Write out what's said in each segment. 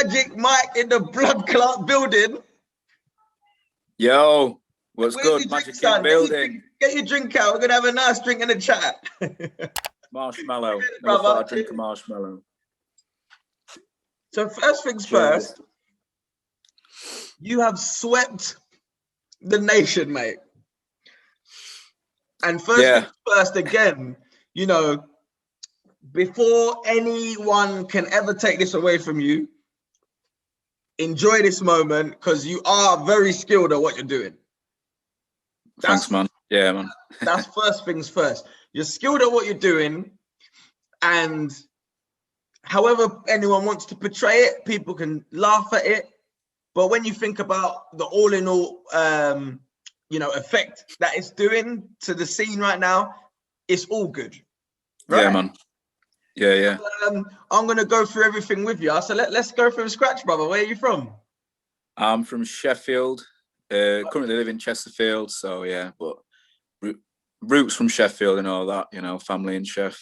Magic Mike in the blood clot building. Yo, what's Where's good? your Magic drink, in building. Get your drink out. We're gonna have a nice drink in the chat. Marshmallow. Never Brother. thought I'd drink a marshmallow. So first things Cheers. first, you have swept the nation, mate. And first things first, again, you know, before anyone can ever take this away from you, enjoy this moment because you are very skilled at what you're doing. Thanks, man. Yeah, man. That's first things first. You're skilled at what you're doing, and however anyone wants to portray it, people can laugh at it. But when you think about the all in all, you know, effect that it's doing to the scene right now, it's all good. Right? Yeah, man. Yeah. I'm gonna go through everything with you. So let's go from scratch, brother. Where are you from? I'm from Sheffield. Currently live in Chesterfield. So yeah, but roots from Sheffield and all that. You know, family in Sheff.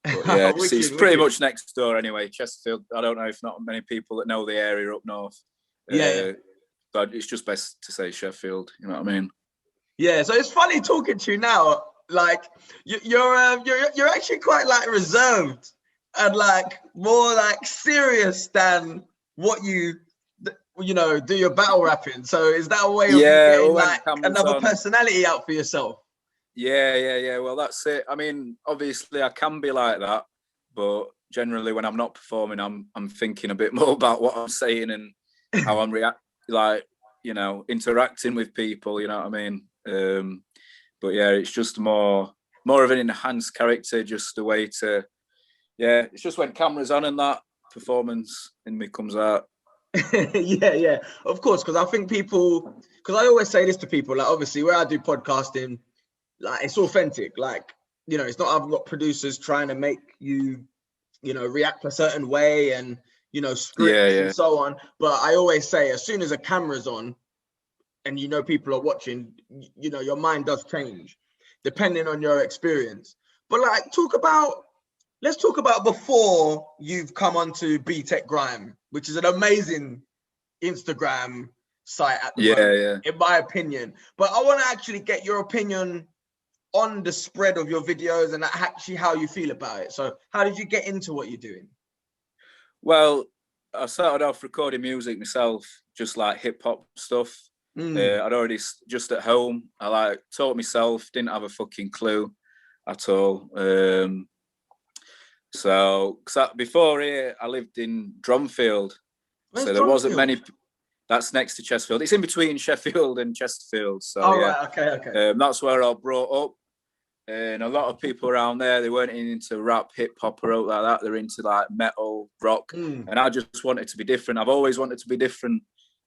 But yeah, it's pretty much next door anyway. Chesterfield. I don't know if not many people that know the area up north. But it's just best to say Sheffield. You know what I mean? Yeah. So it's funny talking to you now. Like you're actually quite like reserved and like more like serious than what you know do your battle rapping. So is that a way of getting like another personality out for yourself? Yeah. Well, that's it. I mean, obviously I can be like that, but generally when I'm not performing, I'm thinking a bit more about what I'm saying and how I'm interacting with people. You know what I mean? But yeah, it's just more of an enhanced character, just a way to, it's just when camera's on and that performance in me comes out. yeah, of course, because I think because I always say this to people, like obviously where I do podcasting, like it's authentic, like, you know, it's not, I've got producers trying to make you know, react a certain way and, you know, scripts and so on. But I always say as soon as a camera's on, and you know people are watching, you know, your mind does change depending on your experience. But like let's talk about before you've come onto BTEC Grime, which is an amazing Instagram site at the moment, in my opinion. But I want to actually get your opinion on the spread of your videos and actually how you feel about it. So how did you get into what you're doing? Well, I started off recording music myself, just like hip hop stuff. I'd already just at home. I like taught myself, didn't have a fucking clue at all. So before here, I lived in Drumfield. So there wasn't many. That's next to Chesterfield. It's in between Sheffield and Chesterfield. So right, okay. That's where I brought up. And a lot of people around there, they weren't into rap, hip hop, or like that. They're into like metal, rock. And I just wanted to be different. I've always wanted to be different.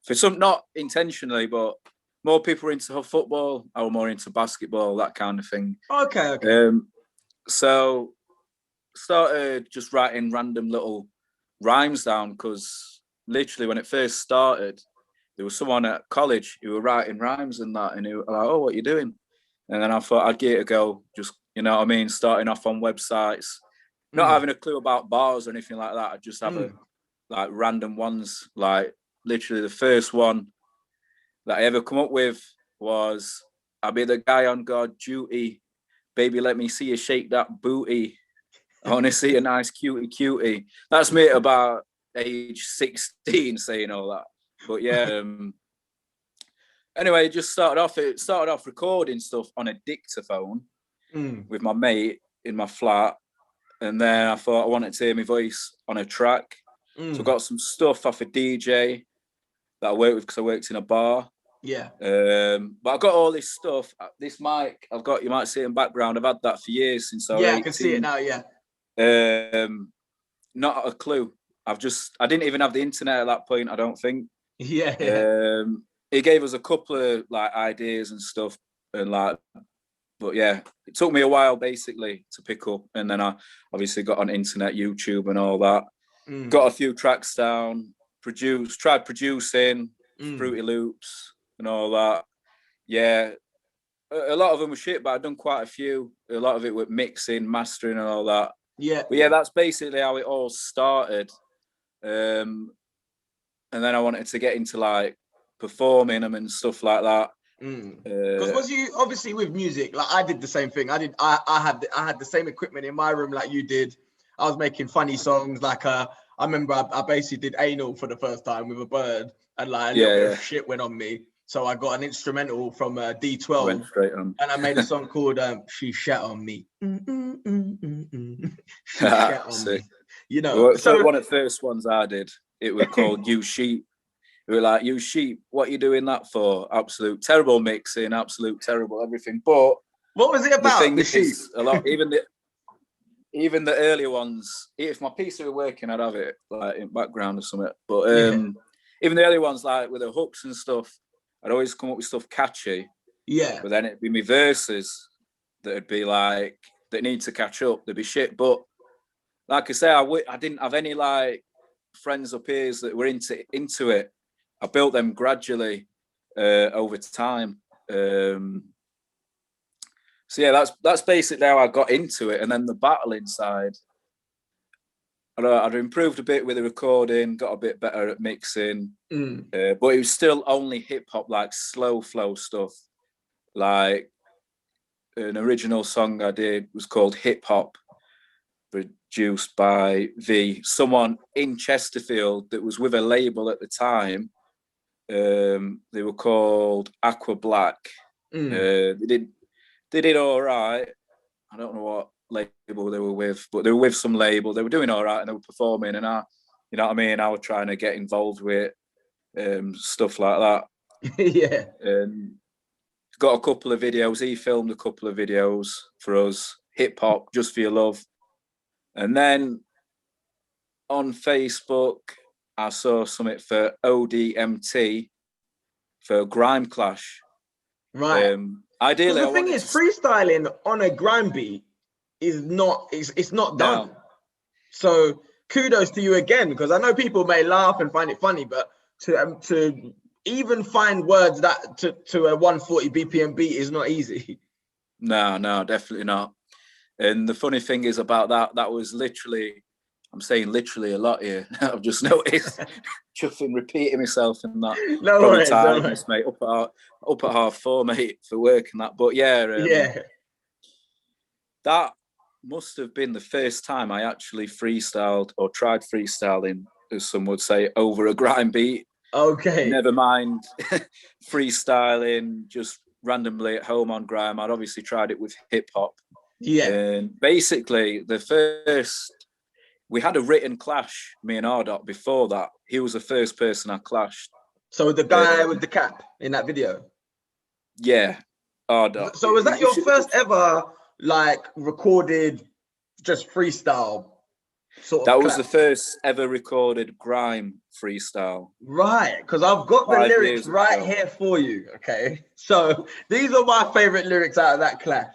For some, not intentionally, but more people were into football. I was more into basketball, that kind of thing. Okay. So started just writing random little rhymes down because literally when it first started, there was someone at college who were writing rhymes and that, and he was like, "Oh, what are you doing?" And then I thought I'd give it a go. Just, you know what I mean, starting off on websites, not having a clue about bars or anything like that. I just have like random ones. Like literally the first one that I ever come up with was, "I'll be the guy on guard duty. Baby, let me see you shake that booty. I want to see a nice cutie." That's me at about age 16 saying all that. But yeah, anyway, it started off recording stuff on a dictaphone with my mate in my flat. And then I thought I wanted to hear my voice on a track. So I got some stuff off a DJ that I worked with because I worked in a bar. Yeah. But I got all this stuff. This mic I've got, you might see it in background. I've had that for years since I was 18. I can see it now, Not a clue. I didn't even have the internet at that point, I don't think. Yeah. He gave us a couple of like ideas and stuff, and like, but yeah, it took me a while basically to pick up, and then I obviously got on internet, YouTube, and all that. Got a few tracks down, tried producing, Fruity Loops and all that. Yeah, a lot of them were shit, but I'd done quite a few. A lot of it with mixing, mastering, and all that. Yeah. But yeah, that's basically how it all started. and then I wanted to get into like performing them and stuff like that. Because was you obviously with music, like I did the same thing. I had the same equipment in my room like you did. I was making funny songs. Like I remember I basically did anal for the first time with a bird, and like a little bit of shit went on me. So I got an instrumental from D12, went straight on. and I made a song called "She Shat on Me." She shat on me. You know, well, so one of the first ones I did, it was called "You Sheep." We were like, "You sheep, what are you doing that for?" Absolute terrible mixing, absolute terrible everything. But what was it about? The thing is, a lot, even the earlier ones. If my PC were working, I'd have it like in background or something. But even the early ones, like with the hooks and stuff, I'd always come up with stuff catchy. Yeah. But then it'd be my verses that'd be like that need to catch up. They'd be shit. But like I say, I didn't have any like friends or peers that were into it. I built them gradually over time. So yeah, that's basically how I got into it. And then the battling side, I'd improved a bit with the recording, got a bit better at mixing, but it was still only hip hop, like slow flow stuff. Like an original song I did was called Hip Hop, produced by someone in Chesterfield that was with a label at the time. They were called Aqua Black. They did all right. I don't know what label they were with, but they were with some label. They were doing all right and they were performing, and you know what I mean? I was trying to get involved with stuff like that. Yeah. Got a couple of videos. He filmed a couple of videos for us. Hip Hop, Just for Your Love. And then on Facebook, I saw something for ODMT for Grime Clash. Right. Ideally, the thing is, freestyling on a grime beat is not it's not done. No. So kudos to you again, because I know people may laugh and find it funny, but to even find words that to a 140 BPM beat is not easy. No, definitely not. And the funny thing is about that was literally, I'm saying literally a lot here. I've just noticed, chuffing, repeating myself and that. No probably worries, tiredness, mate. Up at 4:30, mate, for work and that. But yeah, that must have been the first time I actually freestyled or tried freestyling, as some would say, over a grime beat. Okay. Never mind freestyling just randomly at home on grime. I'd obviously tried it with hip hop. Yeah. And basically, we had a written clash, me and Ardot, before that. He was the first person I clashed. So the guy with the cap in that video? Yeah, Ardot. So was that your first ever, like, recorded, just freestyle sort of That was clash? the first ever recorded grime freestyle. Right, because I've got the lyrics right here for you, okay? So these are my favorite lyrics out of that clash.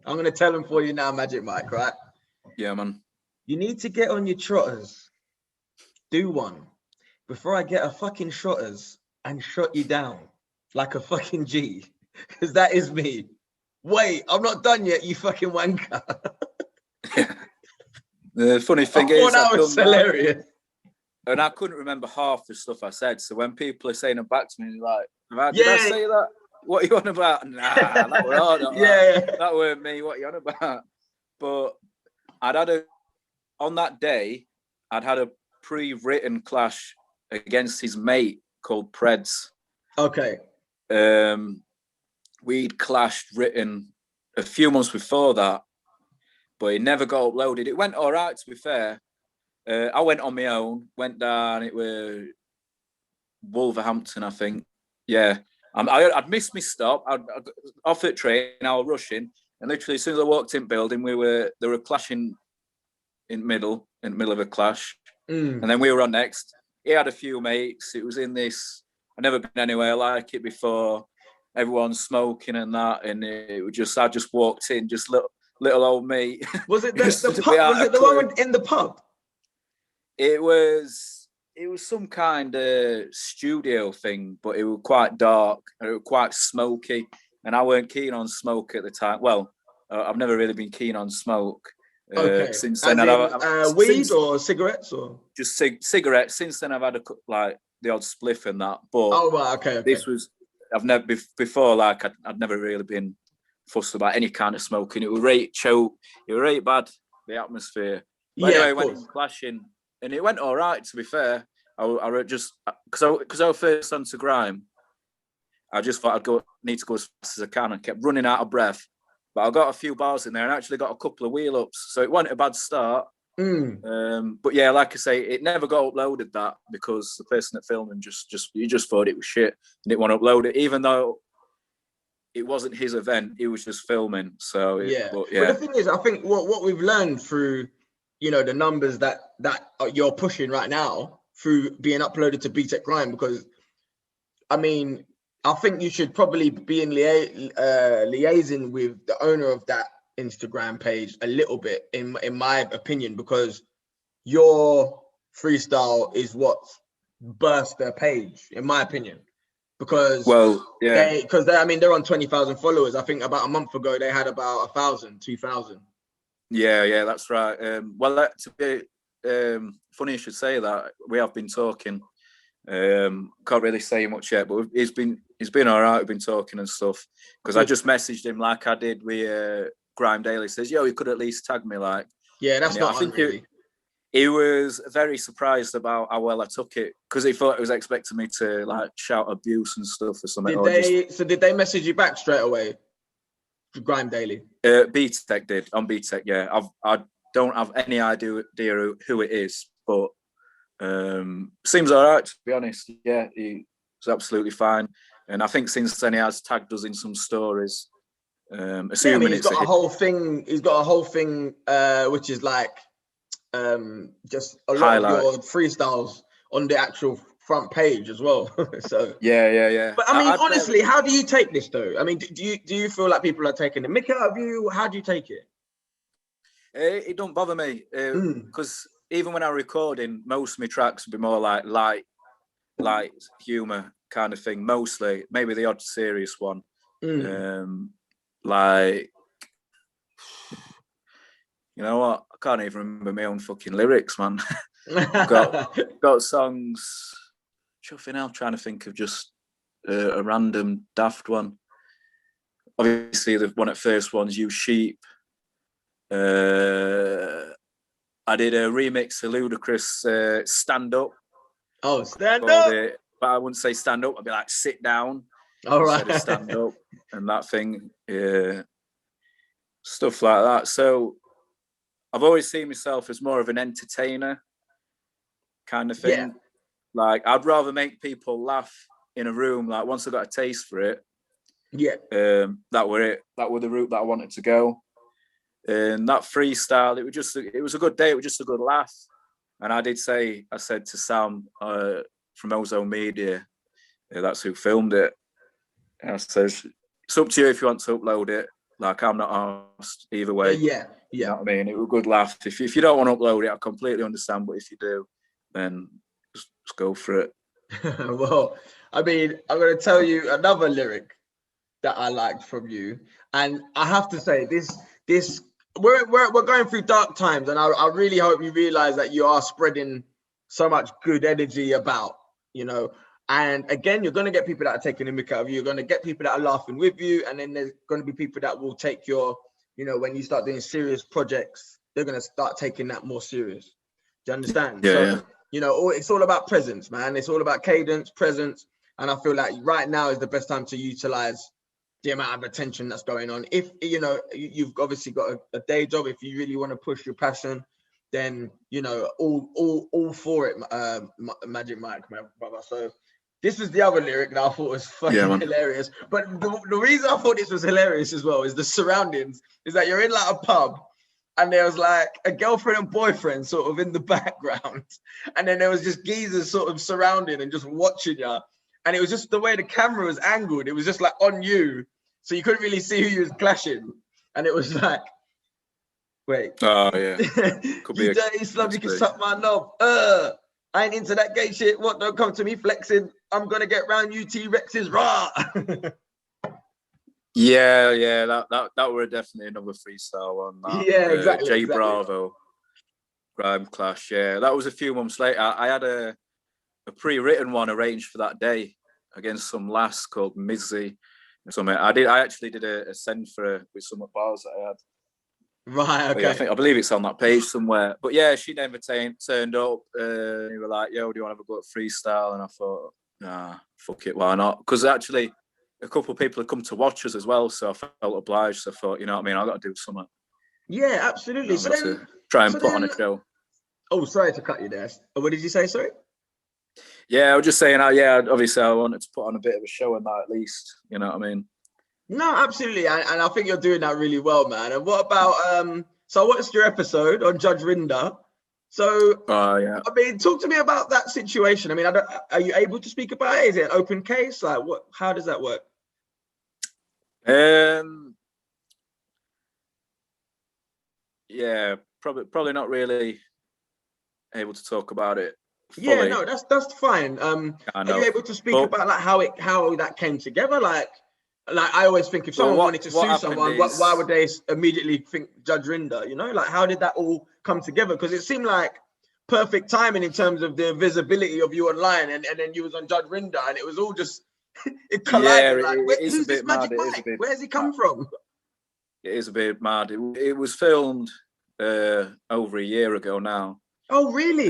I'm going to tell them for you now, Magic Mike, right? Yeah, man. You need to get on your trotters. Do one. Before I get a fucking shotters and shot you down like a fucking G. Because that is me. Wait, I'm not done yet, you fucking wanker. The funny thing is, that was hilarious. And I couldn't remember half the stuff I said. So when people are saying it back to me, like, did I say that? What are you on about? Nah, that were hard. That weren't me. What are you on about? But on that day, I'd had a pre-written clash against his mate called Preds. Okay. We'd clashed written a few months before that, but it never got uploaded. It went all right, to be fair. I went on my own, went down. It was Wolverhampton, I think. Yeah. I'd missed my stop. I'd off at train. I was rushing, and literally as soon as I walked in building, they were clashing in the middle of a clash, and then we were on next. He had a few mates. It was in this. I'd never been anywhere like it before. Everyone's smoking and that, and it was just. I just walked in, just little old me. Was it the pub? Was it the one in the pub? It was some kind of studio thing, but it was quite dark and it was quite smoky, and I weren't keen on smoke at the time. Well, I've never really been keen on smoke. Okay. Since then, weed or cigarettes or just cigarettes. Since then, I've had the odd spliff and that, but oh, right, okay. this was, I've never before, like I'd never really been fussed about any kind of smoking. It was right choke, it was right bad, the atmosphere. But Yeah, anyway, of went course. in clashing, and it went all right, to be fair. I just, because I was first onto grime, I just thought need to go as fast as I can, and kept running out of breath. But I got a few bars in there and actually got a couple of wheel ups, so it wasn't a bad start. But yeah, like I say, it never got uploaded, that, because the person that filmed him just thought it was shit and didn't want to upload it, even though it wasn't his event. He was just filming. So But the thing is, I think what we've learned through, the numbers that you're pushing right now through being uploaded to BTEC Grime, because I mean, I think you should probably be in liaising with the owner of that Instagram page a little bit, in my opinion, because your freestyle is what burst their page, in my opinion. Because they're on 20,000 followers. I think about a month ago they had about 1,000, 2,000. Yeah, that's right. To be funny you should say that. We have been talking. Can't really say much yet, but he's been all right. We've been talking and stuff, because I just messaged him like I did with Grime Daily. Says, yo, he could at least tag me, like. Yeah, that's not. I think really. He was very surprised about how well I took it, because he thought he was expecting me to like shout abuse and stuff or something. Did they message you back straight away? Grime Daily. BTEC did, on BTEC. Yeah, I don't have any idea who it is, but seems all right, to be honest. Yeah, he was absolutely fine, and I think since then he has tagged us in some stories. Assuming he's got a whole thing. He's got a whole thing, which is like. Just a lot of your freestyles on the actual front page as well. So yeah. But I mean, honestly, how do you take this though? I mean, do you feel like people are taking the mick out of you? How do you take it? It don't bother me, because even when I'm recording, most of my tracks would be more like light humor kind of thing. Mostly, maybe the odd serious one. Like, you know what? I can't even remember my own fucking lyrics, man. got songs. Chuffing out, trying to think of just a random daft one. Obviously, the one at first one's "You Sheep." I did a remix of Ludacris "Stand Up." Oh, stand up! But I wouldn't say stand up. I'd be like sit down. All right. Instead of stand up and that thing. Yeah. Stuff like that. So I've always seen myself as more of an entertainer kind of thing. Yeah. Like, I'd rather make people laugh in a room. Like, once I got a taste for it, that were it. That were the route that I wanted to go. And that freestyle, it was a good day. It was just a good laugh. And I said to Sam from Ozone Media, that's who filmed it. And I says, it's up to you if you want to upload it. Like, I'm not asked either way. Yeah. You know what I mean? It was a good laugh. If you don't want to upload it, I completely understand. But if you do, then just go for it. Well, I mean, I'm going to tell you another lyric that I liked from you. And I have to say, we're going through dark times. And I really hope you realize that you are spreading so much good energy about, And again, you're going to get people that are taking the mick out of you. You're going to get people that are laughing with you. And then there's going to be people that will take your, when you start doing serious projects, they're going to start taking that more serious. Do you understand? Yeah. It's all about presence, man. It's all about cadence, presence. And I feel like right now is the best time to utilize the amount of attention that's going on. If, you've obviously got a day job, if you really want to push your passion, then, all for it, Magic Mike, my brother. So, this was the other lyric that I thought was fucking hilarious. But the reason I thought this was hilarious as well is the surroundings. Is that you're in like a pub and there was like a girlfriend and boyfriend sort of in the background. And then there was just geezers sort of surrounding and just watching you. And it was just the way the camera was angled. It was just like on you. So you couldn't really see who you was clashing. And it was like, wait. Oh, yeah. You dirty slum, you can suck my knob. I ain't into that gay shit. What? Don't come to me flexing. I'm gonna get round you T-Rexes. Rah! Yeah. That were definitely another freestyle one. That. Yeah, exactly. J Bravo, Grime Clash. Yeah, that was a few months later. I had a a pre-written one arranged for that day against some lass called Mizzy or something. I actually did a send for her with some bars that I had. Right. Okay. Yeah, I believe it's on that page somewhere. But yeah, she never turned up. They were like, "Yo, do you want to have a go at freestyle?" And I thought, nah, fuck it, why not? Because actually, a couple of people had come to watch us as well, so I felt obliged. So I thought, you know what I mean, I got to do something. Yeah, absolutely. So then, to try and put on a show. Oh, sorry to cut you there. What did you say? Sorry. Yeah, I was just saying. Yeah, obviously, I wanted to put on a bit of a show in that at least. You know what I mean? No, absolutely, and I think you're doing that really well, man. And what about so I watched your episode on Judge Rinder. So, yeah. I mean, talk to me about that situation. I mean, are you able to speak about it? Is it an open case? Like, what? How does that work? Yeah, probably not really able to talk about it fully. Yeah, no, that's fine. Are you able to speak about like how that came together? Like I always think if someone wanted to sue someone, why would they immediately think Judge Rinder? You know, like how did that all come together? Because it seemed like perfect timing in terms of the visibility of you online, and then you was on Judge Rinder, and it was all just it collided. Yeah, like, who's this Magic Mike? Where's he come from? It is a bit mad. It was filmed over a year ago now. Oh, really?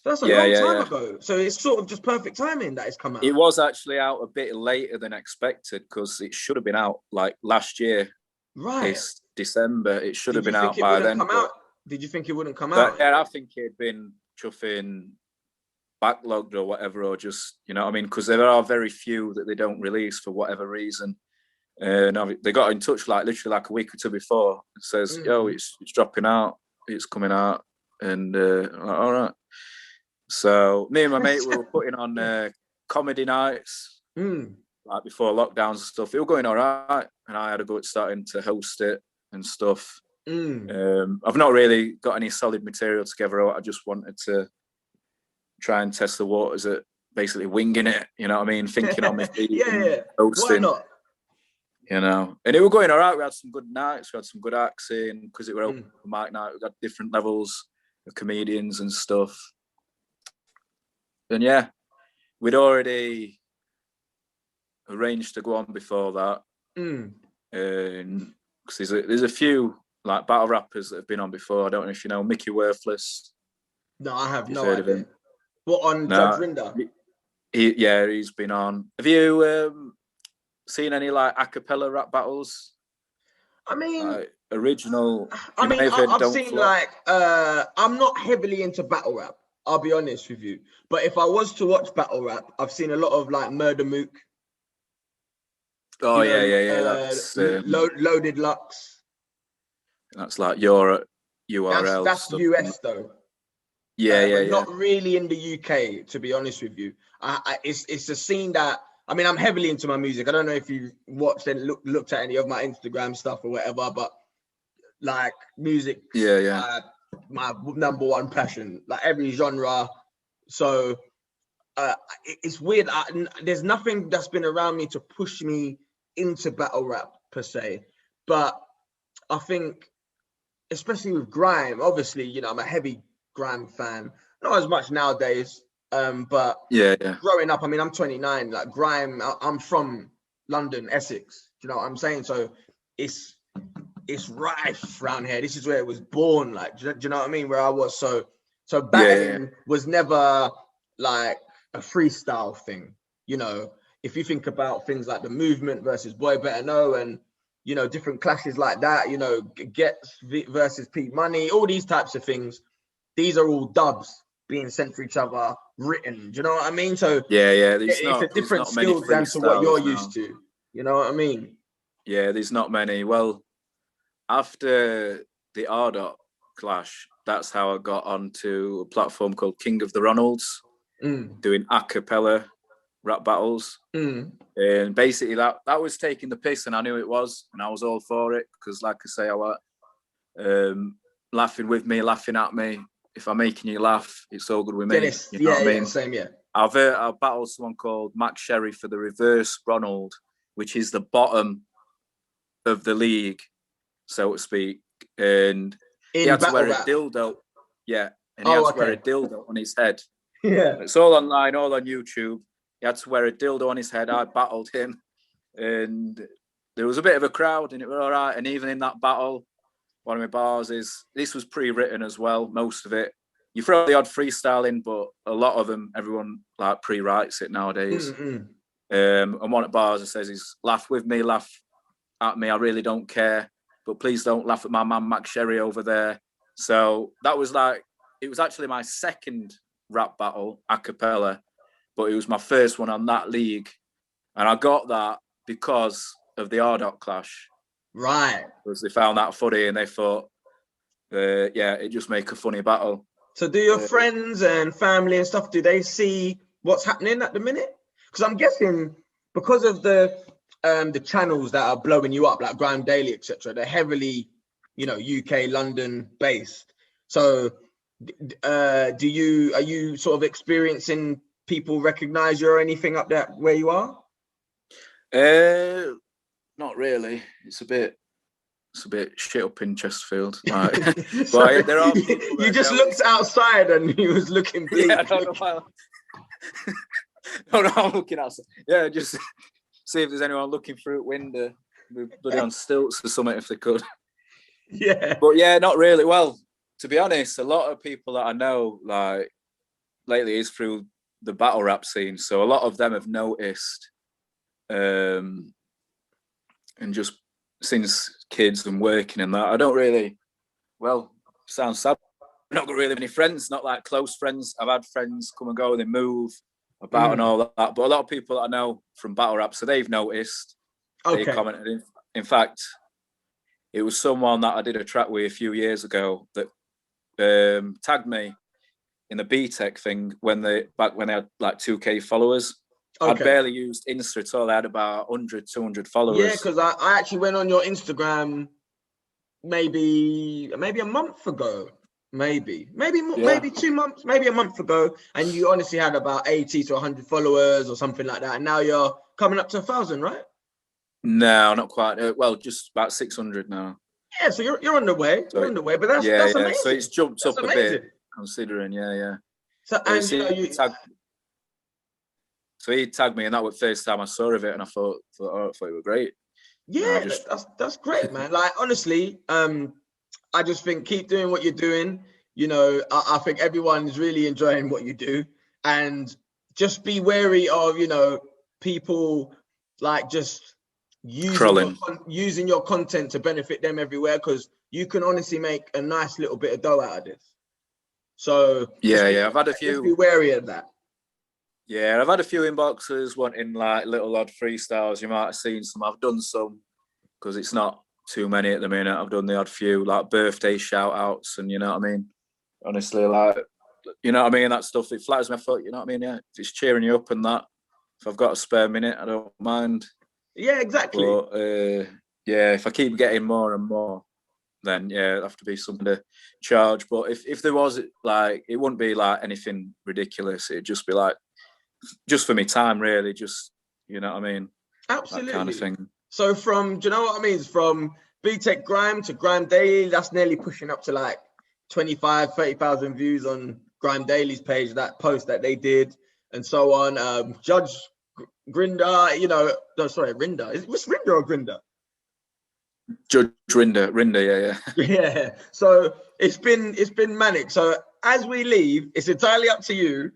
That's a long time ago. So it's sort of just perfect timing that it's come out. It was actually out a bit later than expected because it should have been out like last year. Right. It's December. It should have been out by then. Did you think it wouldn't come out? Yeah, I think it had been chuffing backlogged or whatever, or just, you know what I mean? Because there are very few that they don't release for whatever reason. No, they got in touch like literally like a week or two before. It says, "Yo, it's dropping out. It's coming out." And all right. So me and my mate were putting on comedy nights like before lockdowns and stuff. It was going all right, and I had a go at starting to host it and stuff. I've not really got any solid material together. I just wanted to try and test the waters at basically winging it. You know what I mean? Thinking on my feet, hosting. Why not? You know, and it was going all right. We had some good nights. We had some good acts in because it was open mic night. We got different levels of comedians and stuff. And yeah, we'd already arranged to go on before that. Because there's a few like battle rappers that have been on before. I don't know if you know Mickey Worthless. No, I have no idea. What, on Judge Rinder? He's been on. Have you seen any like a cappella rap battles? I mean, original. I mean, I've seen like I'm not heavily into battle rap. I'll be honest with you. But if I was to watch battle rap, I've seen a lot of like Murder Mook. Oh, yeah. That's Loaded Lux. That's like your URL. That's US though. Yeah. Not really in the UK, to be honest with you. It's a scene that, I mean, I'm heavily into my music. I don't know if you watched and looked at any of my Instagram stuff or whatever, but like music. Yeah. My number one passion, like every genre. So it's weird. There's nothing that's been around me to push me into battle rap per se, but I think especially with grime, obviously, you know, I'm a heavy grime fan, not as much nowadays, but growing up, I mean, I'm 29, like grime, I'm from London, Essex, you know what I'm saying? So it's rife around here. This is where it was born. Like, do you know what I mean? Where I was. So battling was never like a freestyle thing. You know, if you think about things like the Movement versus Boy Better Know, and you know, different clashes like that. You know, Gets versus P Money, all these types of things. These are all dubs being sent for each other, written. Do you know what I mean? So it's a different skill than to what you're used to. You know what I mean? Yeah, there's not many. Well, after the Ardot clash, that's how I got onto a platform called King of the Ronalds, doing a cappella rap battles. And basically that was taking the piss, and I knew it was, and I was all for it because, like I say, I was laughing with me, laughing at me. If I'm making you laugh, it's all good with me. You know what I mean? Same, yeah. I've battled someone called Max Sherry for the reverse Ronald, which is the bottom of the league, so to speak, and he had to wear a dildo. Yeah, and he had to wear a dildo on his head. Yeah. It's all online, all on YouTube. He had to wear a dildo on his head. I battled him, and there was a bit of a crowd, and it was all right. And even in that battle, one of my bars is, this was pre-written as well, most of it. You throw the odd freestyle in, but a lot of them, everyone like pre-writes it nowadays. Mm-hmm. And one of the bars that says is, laugh with me, laugh at me, I really don't care, but please don't laugh at my man Mac Sherry over there. So that was like, it was actually my second rap battle a cappella, but it was my first one on that league. And I got that because of the R-Dot clash. Right. Because they found that funny and they thought, it just make a funny battle. So do your friends and family and stuff, do they see what's happening at the minute? Because I'm guessing because of the channels that are blowing you up, like Grime Daily, etc., they're heavily, UK, London based. So are you sort of experiencing people recognize you or anything up there where you are? Not really. It's a bit shit up in Chesterfield. Like, but there are people you just looked outside and he was looking bleak. Yeah, I don't know why. No, I'm looking outside. Yeah, just see if there's anyone looking through a window, bloody on stilts or something if they could. Yeah. But yeah, not really. Well, to be honest, a lot of people that I know, like, lately is through the battle rap scene. So a lot of them have noticed, and just since kids and working and that, I don't really, well, sounds sad, I've not got really many friends, not like close friends. I've had friends come and go, they move about and all that, but a lot of people that I know from battle rap, so they've noticed, they commented. In fact, it was someone that I did a track with a few years ago that tagged me in the BTEC thing when they had like 2K followers. I'd barely used Insta at all. I had about 100, 200 followers. Yeah, because I actually went on your Instagram maybe a month ago. Maybe 2 months, maybe a month ago. And you honestly had about 80 to 100 followers or something like that. And now you're coming up to 1,000, right? No, not quite. Well, just about 600 now. Yeah, so you're on the way. So you're on the way, but that's amazing. So it's jumped up a bit, considering, So, So he tagged me, and that was the first time I saw of it, and I thought it was great. Yeah, that's great, man. Like, honestly, I just think keep doing what you're doing. I think everyone's really enjoying what you do, and just be wary of, people like just using your content to benefit them everywhere, because you can honestly make a nice little bit of dough out of this. So I've had a few. Just be wary of that. Yeah, I've had a few inboxes wanting like little odd freestyles. You might have seen some. I've done some because it's not too many at the minute. I've done the odd few like birthday shout outs, and you know what I mean? Honestly, like, you know what I mean? That stuff, it flatters my foot, you know what I mean? Yeah, if it's cheering you up and that, if I've got a spare minute, I don't mind. Yeah, exactly. But if I keep getting more and more, then it'd have to be something to charge. But if there was, like, it wouldn't be like anything ridiculous. It'd just be like, just for me time, really, just, you know what I mean? Absolutely. That kind of thing. So from, do you know what I mean? From BTEC Grime to Grime Daily, that's nearly pushing up to like 25, 30,000 views on Grime Daily's page, that post that they did, and so on. Judge Rinder, Rinder. Is it Rinder or Grinder? Judge Rinder, yeah. Yeah. So it's been manic. So as we leave, it's entirely up to you.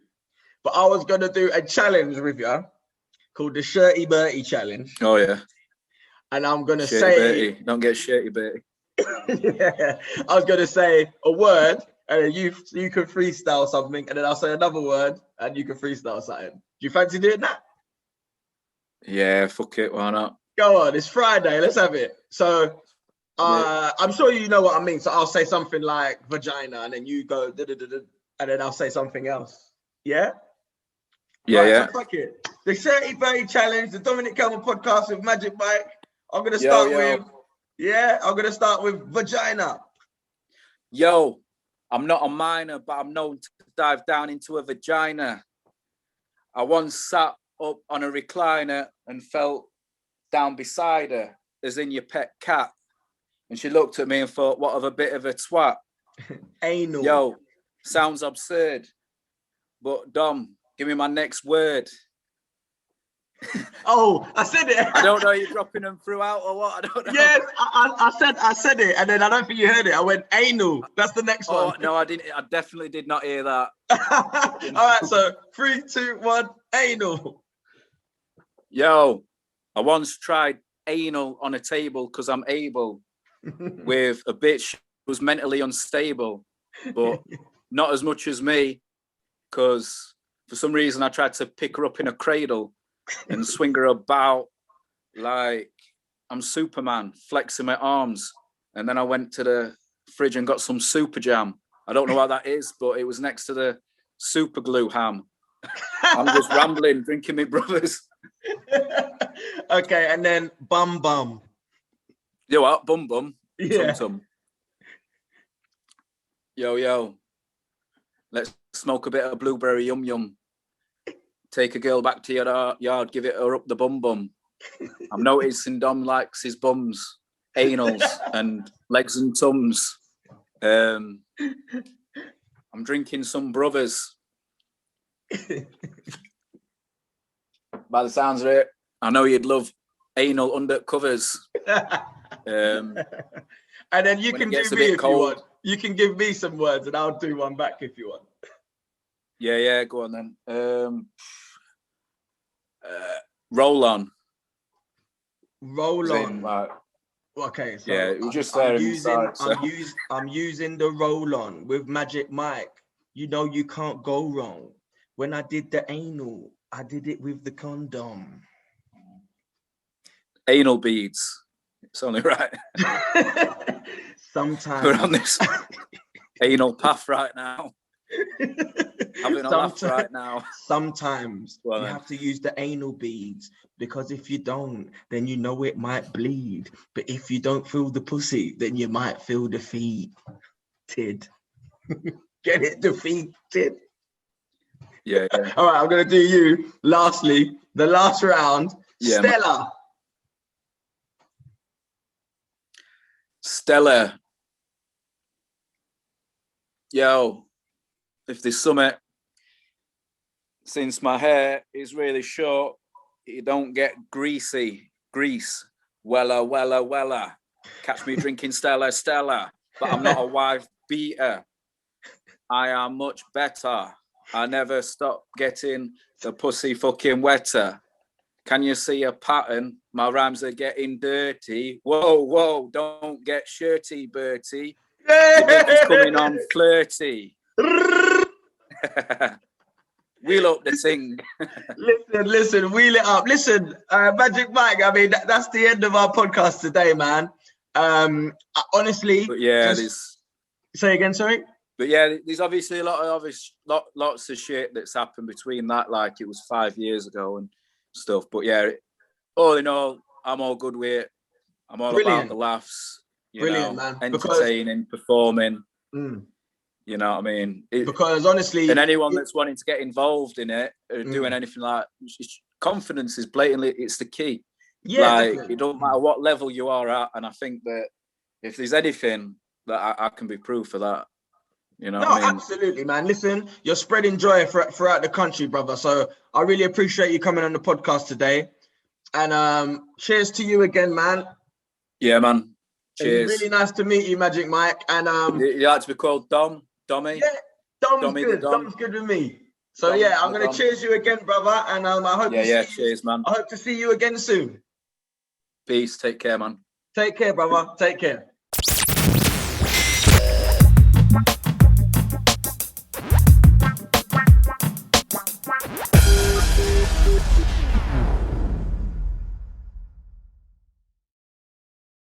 But I was gonna do a challenge with you called the Shirty Bertie Challenge. Oh yeah. And I'm gonna say, don't get shirty Bertie. Yeah, I was gonna say a word, and then you can freestyle something, and then I'll say another word, and you can freestyle something. Do you fancy doing that? Yeah, fuck it, why not? Go on, it's Friday, let's have it. So I'm sure you know what I mean. So I'll say something like vagina, and then you go and then I'll say something else. Yeah? Yeah, right, so fuck it. The Shirty Bertie Challenge, the Dominic Kellman podcast with Magic Mike. I'm gonna start with vagina. Yo, I'm not a minor, but I'm known to dive down into a vagina. I once sat up on a recliner and felt down beside her, as in your pet cat. And she looked at me and thought, what of a bit of a twat? Anal. Yo, sounds absurd. But Dom, give me my next word. Oh, I said it. I don't know, you're dropping them throughout or what? I don't know. Yes, I said it, and then I don't think you heard it. I went anal. That's the next one. No, I didn't. I definitely did not hear that. All right, so 3, 2, 1, anal. Yo, I once tried anal on a table because I'm able with a bitch who was mentally unstable, but not as much as me, because for some reason I tried to pick her up in a cradle and swing her about like I'm Superman, flexing my arms. And then I went to the fridge and got some super jam. I don't know what that is, but it was next to the super glue ham. I'm just rambling, drinking my brothers. Okay, and then bum. Yo, what? Bum. Yeah. Tum. Yo. Let's smoke a bit of blueberry yum. Take a girl back to your yard, give it her up the bum. I'm noticing Dom likes his bums, anals, and legs and tums. I'm drinking some brothers. By the sounds of it, I know you'd love anal undercovers. And then you can do me if you want. You can give me some words and I'll do one back if you want. Yeah, go on then. Roll on. Right. Okay, so yeah, it was just there inside. I'm using the roll on with Magic Mike. You know you can't go wrong. When I did the anal, I did it with the condom. Anal beads. It's only right. Sometimes we're on this anal path right now. Having a laugh right now. Sometimes you have to use the anal beads, because if you don't, then you know it might bleed. But if you don't feel the pussy, then you might feel defeated. Get it? Defeated. Yeah. All right, I'm gonna do you. Lastly, the last round. Yeah, Stella. Yo, if there's something, since my hair is really short, you don't get grease. Wella. Catch me drinking Stella, but I'm not a wife beater. I am much better. I never stop getting the pussy fucking wetter. Can you see a pattern? My rhymes are getting dirty. Whoa, don't get shirty, Bertie. Your dick is coming on flirty. Wheel up the thing. Listen, wheel it up. Listen, Magic Mike, I mean, that's the end of our podcast today, man. Honestly, but yeah, say again, sorry? But yeah, there's obviously a lots of shit that's happened between that, like it was 5 years ago and stuff. But yeah, all in all, I'm all good with it. I'm all about the laughs, you know, man. Entertaining, performing. You know what I mean? Because honestly, and anyone that's wanting to get involved in it or doing anything like confidence is blatantly, it's the key. Yeah, like definitely. It don't matter what level you are at, and I think that if there's anything that I can be proof of that. You know what I mean? Absolutely, man. Listen, you're spreading joy throughout the country, brother. So I really appreciate you coming on the podcast today. And cheers to you again, man. Yeah, man. Cheers. It's really nice to meet you, Magic Mike. And you like to be called Dommy? Yeah, Dom's good. Dom's good with me. So I'm gonna cheers you again, brother. And I hope cheers, man. I hope to see you again soon. Peace. Take care, man. Take care, brother. Take care.